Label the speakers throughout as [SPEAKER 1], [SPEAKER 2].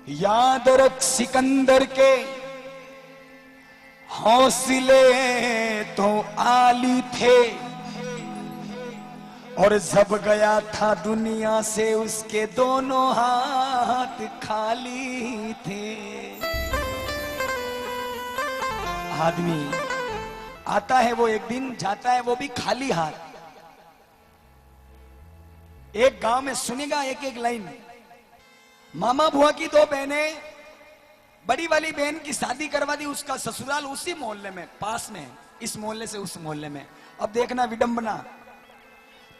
[SPEAKER 1] याद रख सिकंदर के हौसले तो आली थे, और जब गया था दुनिया से उसके दोनों हाथ खाली थे। आदमी आता है वो एक दिन, जाता है वो भी खाली हाथ। एक गांव में सुनेगा एक एक लाइन। मामा बुआ की दो बहनें, बड़ी वाली बहन की शादी करवा दी, उसका ससुराल उसी मोहल्ले में, पास में, इस मोहल्ले से उस मोहल्ले में। अब देखना विडंबना,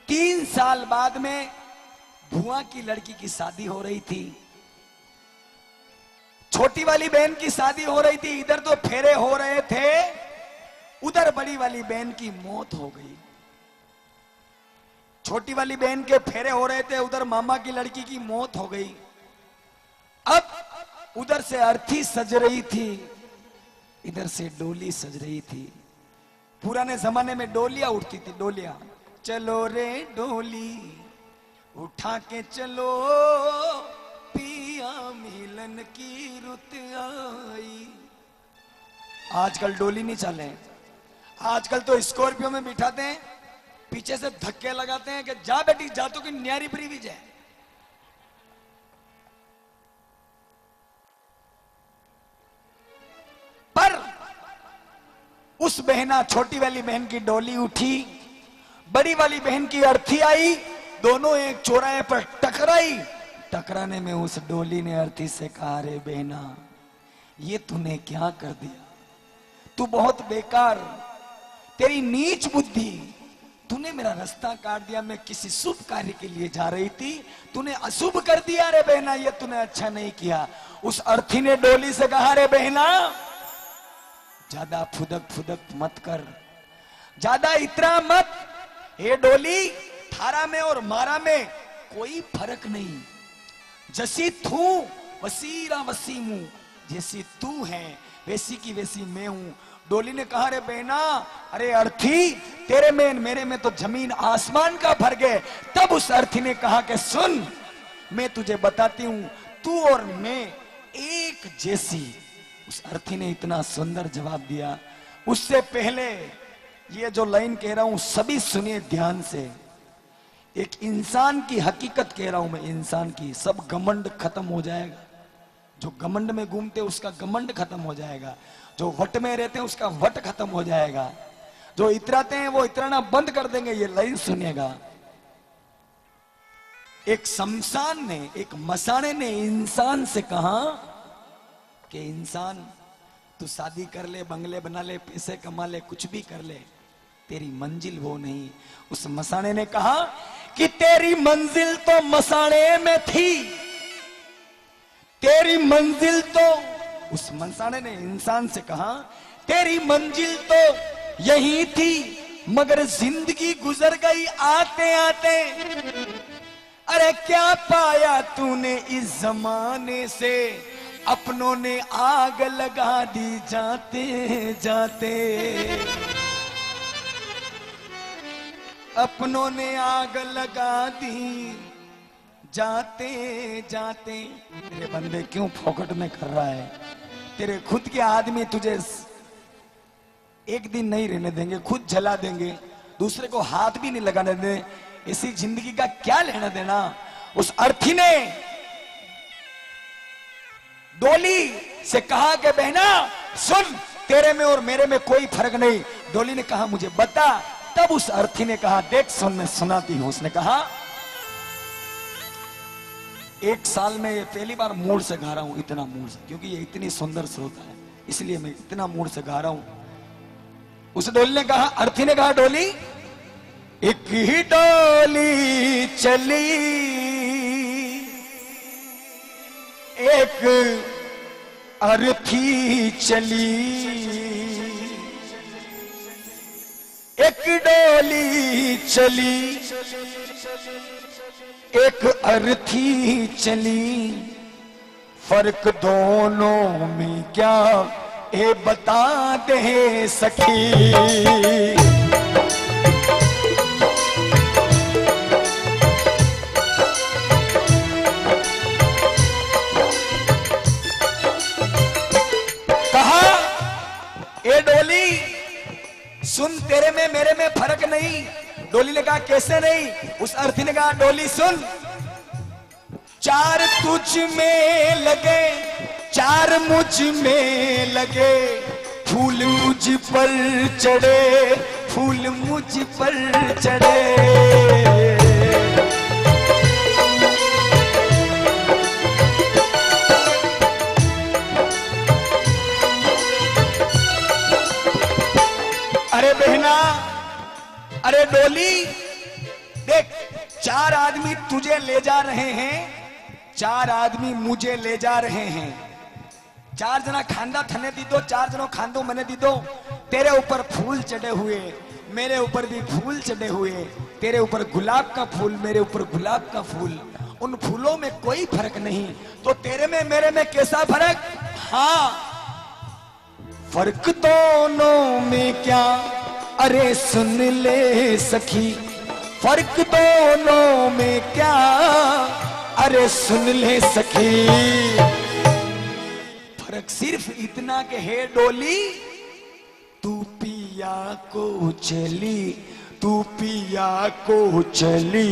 [SPEAKER 1] 3 साल बाद में बुआ की लड़की की शादी हो रही थी, छोटी वाली बहन की शादी हो रही थी। इधर तो फेरे हो रहे थे, उधर बड़ी वाली बहन की मौत हो गई। छोटी वाली बहन के फेरे हो रहे थे, उधर मामा की लड़की की मौत हो गई। अब उधर से अर्थी सज रही थी, इधर से डोली सज रही थी। पुराने जमाने में डोलियां उठती थी, डोलियां। चलो रे डोली उठा के चलो, पिया मिलन की रुत आई। आजकल डोली नहीं चले, आजकल तो स्कॉर्पियो में बिठाते हैं, पीछे से धक्के लगाते हैं कि जा बेटी जा, तो कि न्यारी परी भी जाए। पर उस बहना, छोटी वाली बहन की डोली उठी, बड़ी वाली बहन की अर्थी आई, दोनों एक चौराहे पर टकराई। टकराने में उस डोली ने अर्थी से कहा, रे बहना ये तूने क्या कर दिया, तू बहुत बेकार, तेरी नीच बुद्धि, तूने मेरा रास्ता काट दिया। मैं किसी शुभ कार्य के लिए जा रही थी, तूने अशुभ कर दिया रे बहना, ये तूने अच्छा नहीं किया। उस अर्थी ने डोली से कहा, रे बहना ज्यादा फुदक फुदक मत कर, ज्यादा इतना मत। हे डोली, थारा में और मारा में कोई फर्क नहीं, जैसी तू वसीरा वसीमू, जैसी तू है वैसी की वैसी मैं हूं। डोली ने कहा, रे बहना, अरे अर्थी, तेरे में मेरे में तो जमीन आसमान का फर्क है। तब उस अर्थी ने कहा कि सुन, मैं तुझे बताती हूं, तू और मैं एक जैसी। उस अर्थी ने इतना सुंदर जवाब दिया। उससे पहले ये जो लाइन कह रहा हूं सभी सुनिए ध्यान से। एक इंसान की हकीकत कह रहा हूं मैं, इंसान की। सब घमंड खत्म हो जाएगा, जो घमंड में घूमते उसका घमंड खत्म हो जाएगा, जो वट में रहते हैं उसका वट खत्म हो जाएगा, जो इतराते हैं वो इतराना बंद कर देंगे। ये लाइन सुनिएगा। एक शमशान ने, एक मसाने ने इंसान से कहा कि इंसान तू शादी कर ले, बंगले बना ले, पैसे कमा ले, कुछ भी कर ले, तेरी मंजिल वो नहीं। उस मसाने ने कहा कि तेरी मंजिल तो मसाने में थी, तेरी मंजिल तो, उस मसाने ने इंसान से कहा तेरी मंजिल तो यही थी, मगर जिंदगी गुजर गई आते आते। अरे क्या पाया तूने इस जमाने से, अपनों ने आग लगा दी जाते जाते, अपनों ने आग लगा दी जाते जाते। तेरे बंदे क्यों फोकट में कर रहा है? तेरे खुद के आदमी तुझे एक दिन नहीं रहने देंगे, खुद जला देंगे, दूसरे को हाथ भी नहीं लगाने देंगे। इसी जिंदगी का क्या लेना देना। उस अर्थी ने डोली से कहा कि बहना सुन, तेरे में और मेरे में कोई फर्क नहीं। डोली ने कहा मुझे बता। तब उस अर्थी ने कहा देख सुन, मैं सुनाती हूं। उसने कहा 1 साल में ये पहली बार मूड से गा रहा हूं, इतना मूड से, क्योंकि ये इतनी सुंदर श्रोता है, इसलिए मैं इतना मूड से गा रहा हूं। उस डोली ने कहा, अर्थी ने कहा, डोली एक ही डोली चली, एक अर्थी चली, एक डोली चली, एक अर्थी चली, फर्क दोनों में क्या ए बता दे सखी। सुन तेरे में मेरे में फर्क नहीं। डोली ने कहा कैसे नहीं? उस अर्थी ने कहा डोली सुन, चार तुझ में लगे चार मुझ में लगे, फूल मुझ पर चढ़े फूल मुझ पर चढ़े। अरे बहना, अरे डोली देख, चार आदमी तुझे ले जा रहे हैं, चार आदमी मुझे ले जा रहे हैं। चार जना खांदा थने दी दो, चार जनों खांदो मने दी दो। तेरे ऊपर फूल चढ़े हुए, मेरे ऊपर भी फूल चढ़े हुए। तेरे ऊपर गुलाब का फूल, मेरे ऊपर गुलाब का फूल। उन फूलों में कोई फर्क नहीं, तो तेरे में मेरे में कैसा फर्क? हाँ, फर्क दोनों में क्या, अरे सुन ले सखी, फर्क दोनों में क्या, अरे सुन ले सखी। फर्क सिर्फ इतना के है डोली, तू पिया को चली, तू पिया को चली,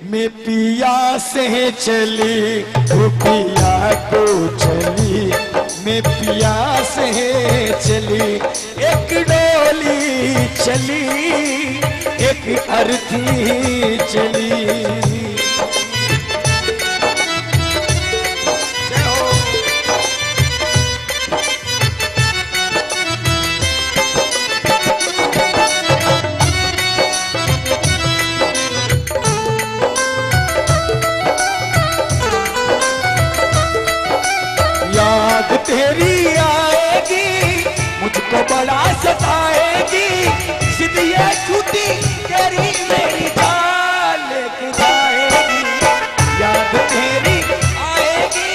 [SPEAKER 1] मैं पिया से चली, तू पिया को चली, मैं पिया से चली। एक डोली चली, एक अर्थी चली। याद तेरी आएगी, मुझको बड़ा सताएगी, सीधी ये छूटी तेरी मेरी जान लेके जाएगी। याद तेरी आएगी।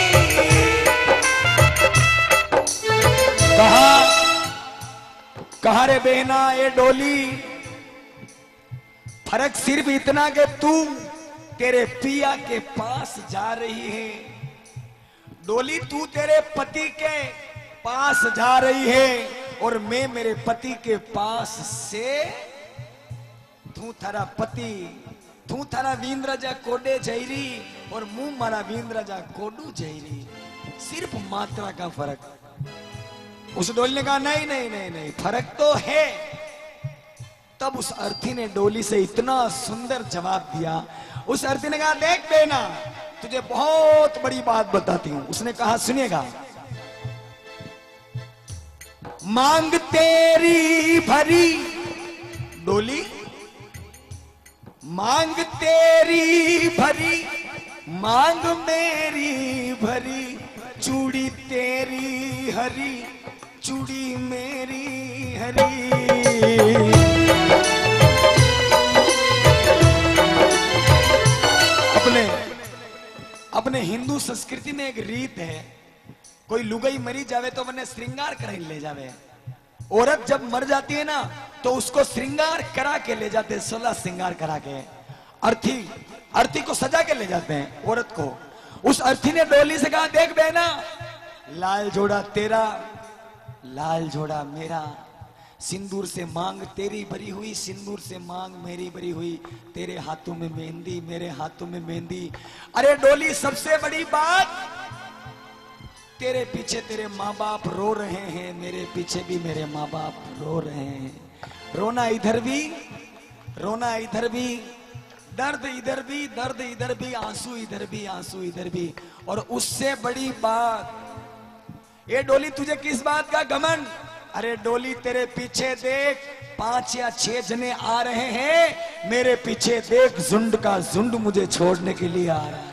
[SPEAKER 1] कहा रे बहना ये डोली, फर्क सिर्फ इतना कि तू तेरे पिया के पास जा रही है। डोली तू तेरे पति के पास जा रही है और मैं मेरे पति के पास से। तू थारा पति, तू थारा वींद्रजा कोडे जैरी और मुंह मारा वींद्रजा कोडू जैरी, सिर्फ मात्रा का फर्क। उस डोली ने कहा नहीं नहीं नहीं नहीं, फर्क तो है। तब उस अर्थी ने डोली से इतना सुंदर जवाब दिया। उस अर्थी ने कहा देख बेना, तुझे बहुत बड़ी बात बताती हूं। उसने कहा सुनिएगा, मांग तेरी भरी डोली, मांग तेरी भरी, मांग मेरी भरी, चूड़ी तेरी हरी, चूड़ी मेरी हरी। अपने हिंदू संस्कृति में एक रीत है, कोई लुगाई मरी जावे तो मैंने श्रृंगार करा ले जावे। औरत जब मर जाती है ना तो उसको श्रृंगार करा के ले जाते हैं, 16 श्रृंगार करा के। अर्थी को सजा के ले जाते हैं औरत को। उस अर्थी ने डोली से कहा देख बहना, लाल जोड़ा तेरा, लाल जोड़ा मेरा, सिंदूर से मांग तेरी भरी हुई, सिंदूर से मांग मेरी भरी हुई, तेरे हाथों में मेहंदी, मेरे हाथों में मेहंदी। अरे डोली सबसे बड़ी बात, तेरे पीछे तेरे माँ बाप रो रहे हैं, मेरे पीछे भी मेरे माँ बाप रो रहे हैं। रोना इधर भी, रोना इधर भी, दर्द इधर भी, दर्द इधर भी, आंसू इधर भी, आंसू इधर भी। और उससे बड़ी बात, ये डोली तुझे किस बात का घमंड? अरे डोली तेरे पीछे देख, 5 या 6 जने आ रहे हैं, मेरे पीछे देख, झुंड का झुंड मुझे छोड़ने के लिए आ रहा है।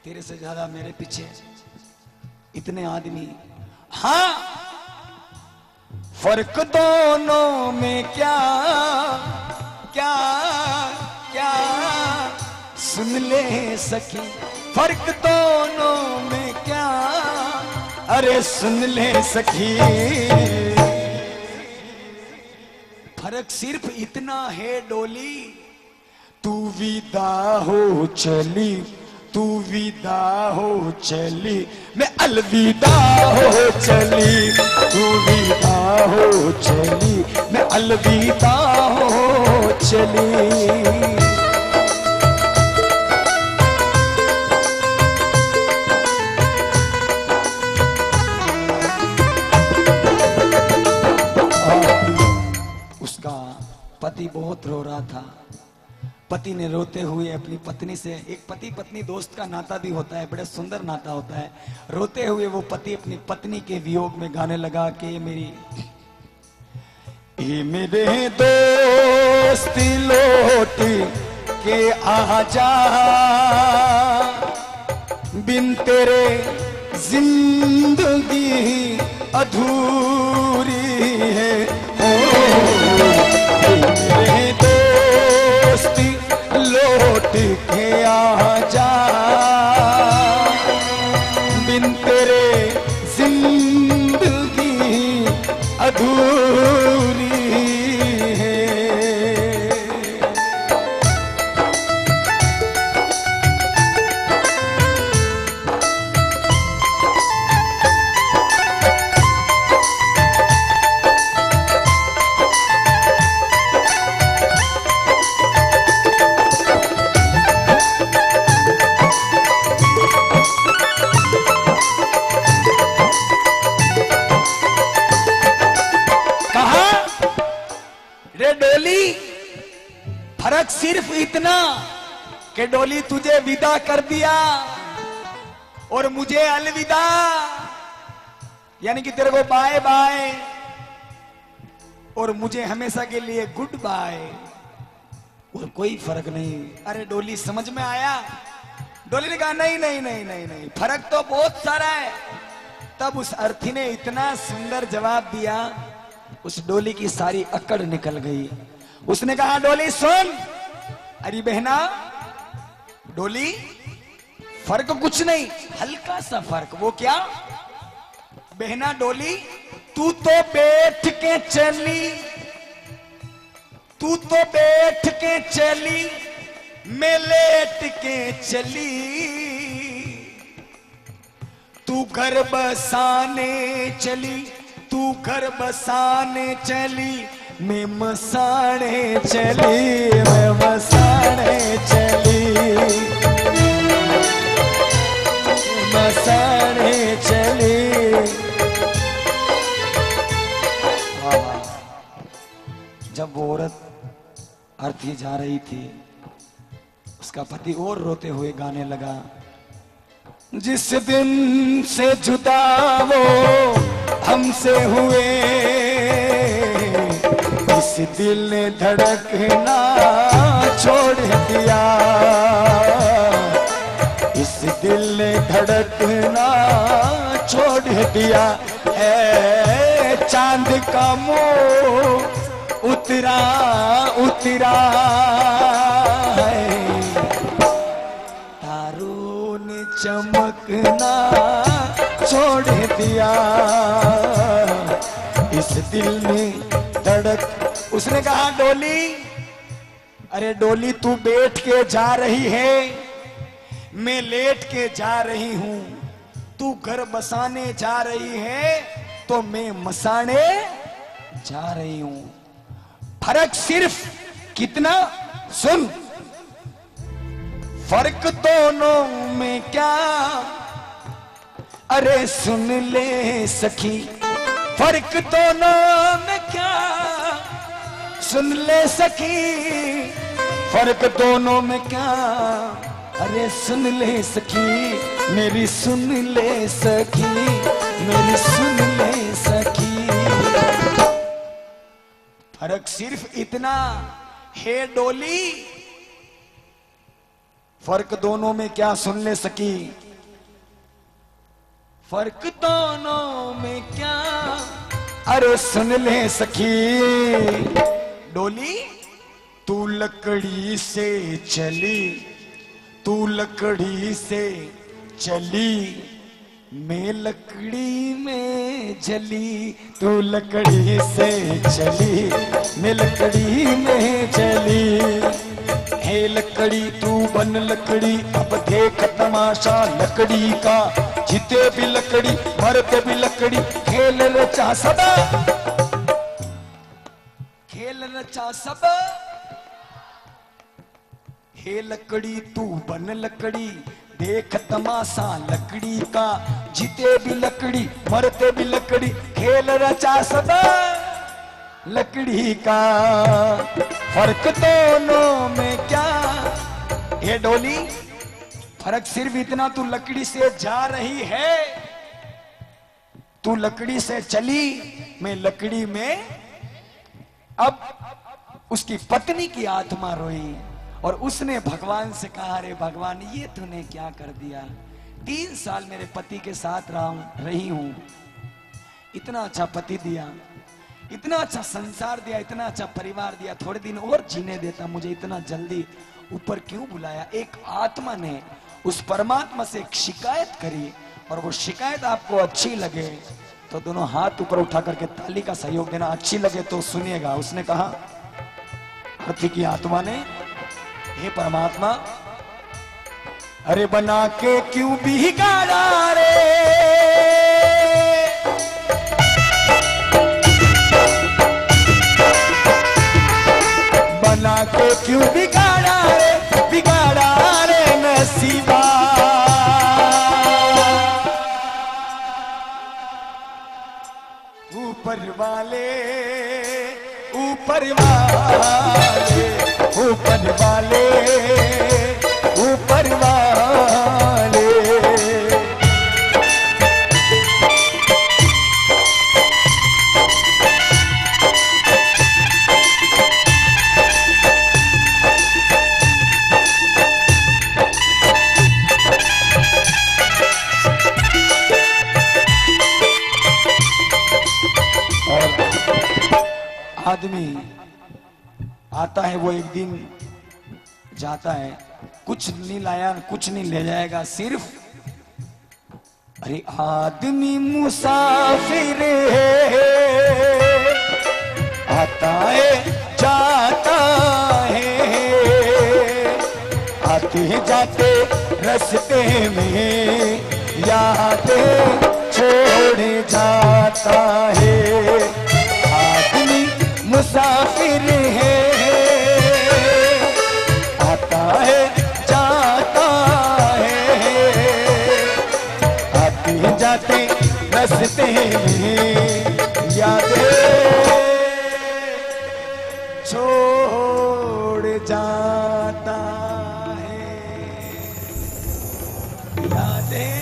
[SPEAKER 1] तेरे से ज्यादा मेरे पीछे इतने आदमी। हाँ, फर्क दोनों में क्या क्या क्या, सुन ले सखी, फर्क दोनों में क्या, अरे सुन ले सखी। फर्क सिर्फ इतना है डोली, तू विदा हो चली, तू विदा हो चली, मैं अलविदा हो चली, तू विदा हो चली, मैं अलविदा हो चली। उसका पति बहुत रो रहा था। पति ने रोते हुए अपनी पत्नी से, एक पति पत्नी दोस्त का नाता भी होता है, बड़ा सुंदर नाता होता है। रोते हुए वो पति अपनी पत्नी के वियोग में गाने लगा कि ये मेरे दोस्त लौट के आ जा, बिन तेरे जिंदगी अधूरी है। मेरे दोस्ती लौट के आ जा, बिन तेरे जिंदगी अधूरी है। फर्क सिर्फ इतना कि डोली तुझे विदा कर दिया और मुझे अलविदा, यानी कि तेरे को बाय बाय और मुझे हमेशा के लिए गुड बाय, और कोई फर्क नहीं। अरे डोली समझ में आया? डोली ने कहा नहीं नहीं नहीं नहीं नहीं, फर्क तो बहुत सारा है। तब उस अर्थी ने इतना सुंदर जवाब दिया, उस डोली की सारी अकड़ निकल गई। उसने कहा डोली सुन, अरे बहना डोली, फर्क कुछ नहीं, हल्का सा फर्क। वो क्या? बहना डोली, तू तो बैठ के चली, तू तो बैठ के चली, मैं लेट के चली, तू घर बसाने चली, तू घर बसाने चली, मैं मसाने चली, मैं मसाने चली, मसाने चली। जब वो औरत अर्थी जा रही थी, उसका पति और रोते हुए गाने लगा, जिस दिन से जुदा वो हमसे हुए, इस दिल ने धड़कना छोड़ दिया, इस दिल ने धड़कना छोड़ दिया, है चांद का मुंह उतरा उतरा है, तारों ने चमकना छोड़ दिया, इस दिल में धड़क। उसने कहा डोली, अरे डोली तू बैठ के जा रही है, मैं लेट के जा रही हूं, तू घर बसाने जा रही है तो मैं मसाने जा रही हूं। फर्क सिर्फ कितना? सुन, फर्क दोनों में क्या, अरे सुन ले सखी, फर्क दोनों में क्या, सुन ले सखी, फर्क दोनों में क्या, अरे सुन ले सखी, मेरी सुन ले सखी, मेरी सुन ले सखी। फर्क सिर्फ इतना है डोली, फर्क दोनों में क्या, सुन ले सकी, फर्क दोनों में क्या, अरे सुन ले सखी। डोली तू लकड़ी से चली, तू लकड़ी से चली, मैं लकड़ी में जली, तू लकड़ी से चली, मैं लकड़ी में जली, हे लकड़ी तू बन लकड़ी, अब देख तमाशा लकड़ी का, जीते भी लकड़ी मरते भी लकड़ी, खेल रचा सब, खेल रचा सब। हे लकड़ी तू बन लकड़ी, देख तमाशा लकड़ी का, जीते भी लकड़ी मरते भी लकड़ी, खेल रचा सब लकड़ी का। फर्क दोनों में क्या हे डोली, फर्क सिर्फ इतना, तू लकड़ी से जा रही है, तू लकड़ी से चली, मैं लकड़ी में। अब उसकी पत्नी की आत्मा रोई और उसने भगवान से कहा, अरे भगवान ये तूने क्या कर दिया, 3 साल मेरे पति के साथ रही हूं, इतना अच्छा पति दिया, इतना अच्छा संसार दिया, इतना अच्छा परिवार दिया, थोड़े दिन और जीने देता, मुझे इतना जल्दी ऊपर क्यों बुलाया। एक आत्मा ने उस परमात्मा से एक शिकायत करी, और वो शिकायत आपको अच्छी लगे तो दोनों हाथ ऊपर उठा करके ताली का सहयोग देना, अच्छी लगे तो सुनिएगा। उसने कहा, अर्थी की आत्मा ने, हे परमात्मा, अरे बना के क्यों बिगाड़ा रे, बना के क्यों बिगाड़ा रे, बिगाड़ा रे नसीबा। ऊपर वाले ऊपर वाले ऊपर वाले ऊपर वाले, आदमी आता है, वो एक दिन जाता है, कुछ नहीं लाया, कुछ नहीं ले जाएगा, सिर्फ, अरे आदमी मुसाफिर है, आता है जाता है, आते जाते रास्ते में यादें छोड़ जाता है। आदमी मुसाफिर है, आता है जाता है, आते जाते रास्ते में यादें छोड़ जाता है, यादें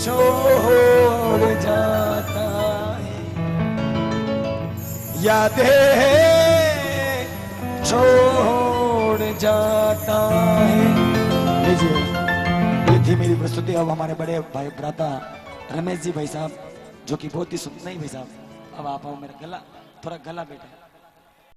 [SPEAKER 1] छोड़ जाता है, यादें छोड़ जाता है। लीजिए, ये थी मेरी प्रस्तुति। अब हमारे बड़े भाई भ्राता रमेश जी भाई साहब, जो कि बहुत ही सुंदर, नहीं भाई साहब, अब आप आओ, मेरा गला थोड़ा गला बैठा।